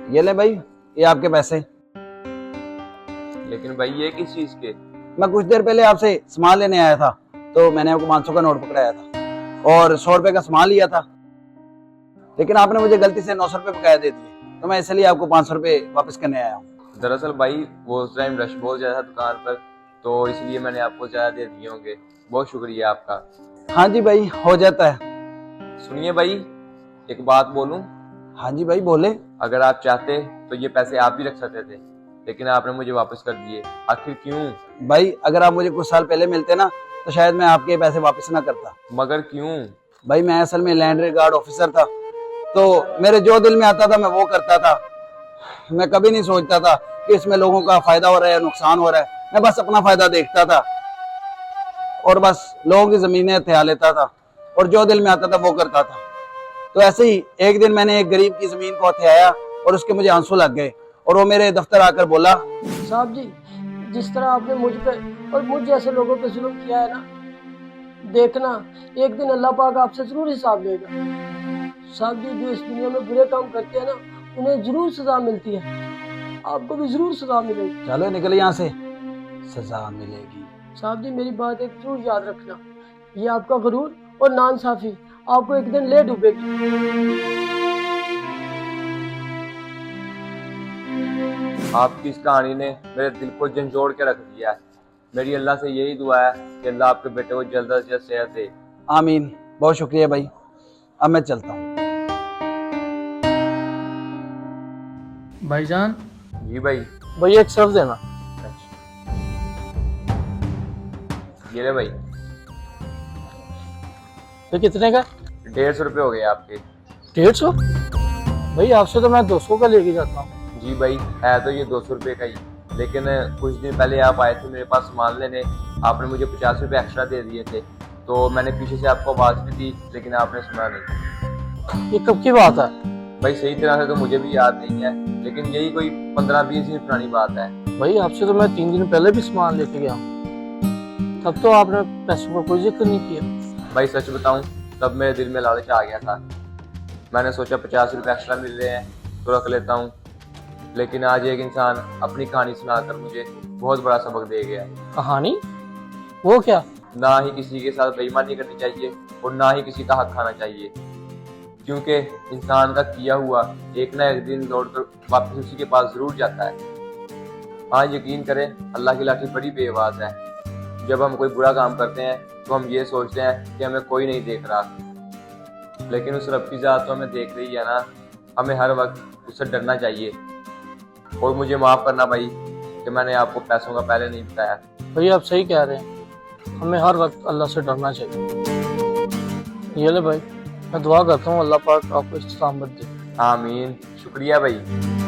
ये ले भाई, ये आपके पैसे। लेकिन भाई ये किस चीज के? मैं कुछ देर पहले आपसे सामान लेने आया था, तो मैंने आपको 500 का नोट पकड़ाया था और 100 रुपए का सामान लिया था, लेकिन आपने मुझे गलती से 900 रुपए बकाया दे दिए, तो मैं इसलिए आपको 500 रुपए वापस करने आया हूँ। दरअसल भाई वो उस टाइम रश बहुत ज्यादा था दुकान पर, तो इसलिए मैंने आपको ज्यादा दे दिए होंगे। बहुत शुक्रिया आपका। हाँ जी भाई, हो जाता है। सुनिए भाई, एक बात बोलूं? हाँ जी भाई, बोले। अगर आप चाहते तो ये पैसे आप भी रख सकते थे, लेकिन आपने मुझे वापस कर दिए। आखिर क्यों? भाई अगर आप मुझे कुछ साल पहले मिलते ना, तो शायद मैं आपके पैसे वापस ना करता। मगर क्यों? भाई मैं असल में लैंड रिकॉर्ड ऑफिसर था, तो मेरे जो दिल में आता था मैं वो करता था। मैं कभी नहीं सोचता था कि इसमें लोगों का फायदा हो रहा है, नुकसान हो रहा है। मैं बस अपना फायदा देखता था और बस लोगों की जमीनें हथिया लेता था और जो दिल में आता था वो करता था। तो ऐसे ही एक दिन मैंने एक गरीब की जमीन को हथियाया और उसके मुझे आंसू लग गए और वो मेरे दफ्तर आकर बोला, साहब जी, जिस तरह आपने मुझ पे और मुझ जैसे लोगों पे जुल्म किया है ना, देखना एक दिन अल्लाह पाक आपसे जरूर हिसाब लेगा। साहब जी, जो इस दुनिया में बुरे काम करते हैं ना, उन्हें जरूर सजा मिलती है। आपको भी जरूर सजा मिलेगी। चलो निकल यहाँ से, सजा मिलेगी। साहब जी, मेरी बात एक जरूर याद रखना, ये आपका गरूर और नाइंसाफी आपको एक दिन ले डूबेगी। आपकी इस कहानी ने मेरे दिल को झंझोड़ के रख दिया है। मेरी अल्लाह से यही दुआ है कि अल्लाह आपके बेटे को जल्द से जल्द सेहत दे। आमीन। बहुत शुक्रिया भाई, अब मैं चलता हूँ। भाईजान, जी भाई। भैया एक सर्फ देना। ये ले भाई। तो कितने का? 150 रुपये हो गए आपके। 150? भाई आपसे तो मैं 200 का लेके जाता हूँ। जी भाई, है तो ये 200 रुपये का ही, लेकिन कुछ दिन पहले आप आए थे मेरे पास सामान लेने, आपने मुझे 50 रुपये एक्स्ट्रा दे दिए थे, तो मैंने पीछे से आपको आवाज़ भी दी, लेकिन आपने सुना नहीं। ये कब की बात है? भाई सही तरह से तो मुझे भी याद नहीं है, लेकिन यही कोई 15-20 दिन पुरानी बात है। भाई आपसे तो मैं 3 दिन पहले भी सामान लेके गया हूँ, तब तो आपने पैसों का कोई जिक्र नहीं किया। भाई सच बताऊं, तब मेरे दिल में लालच आ गया था। मैंने सोचा 50 रुपये एक्स्ट्रा मिल रहे हैं तो रख लेता हूँ, लेकिन आज एक इंसान अपनी कहानी सुनाकर मुझे बहुत बड़ा सबक दे गया। कहानी? वो क्या? ना ही किसी के साथ बेईमानी करनी चाहिए और ना ही किसी का हक खाना चाहिए, क्योंकि इंसान का किया हुआ एक ना एक दिन लौटकर वापस उसी के पास जरूर जाता है। हाँ, यकीन करें, अल्लाह की लाठी बड़ी बेआवाज है। जब हम कोई बुरा काम करते हैं तो हम ये सोचते हैं कि हमें कोई नहीं देख रहा, लेकिन उस रब की ज़ात तो हमें देख रही है ना। हमें हर वक्त उससे डरना चाहिए। और मुझे माफ़ करना भाई कि मैंने आपको पैसों का पहले नहीं बताया। भैया आप सही कह रहे हैं, हमें हर वक्त अल्लाह से डरना चाहिए। ये ले भाई, मैं दुआ करता हूँ अल्लाह पाक आपको इस्तेमाल दे। आमीन। शुक्रिया भाई।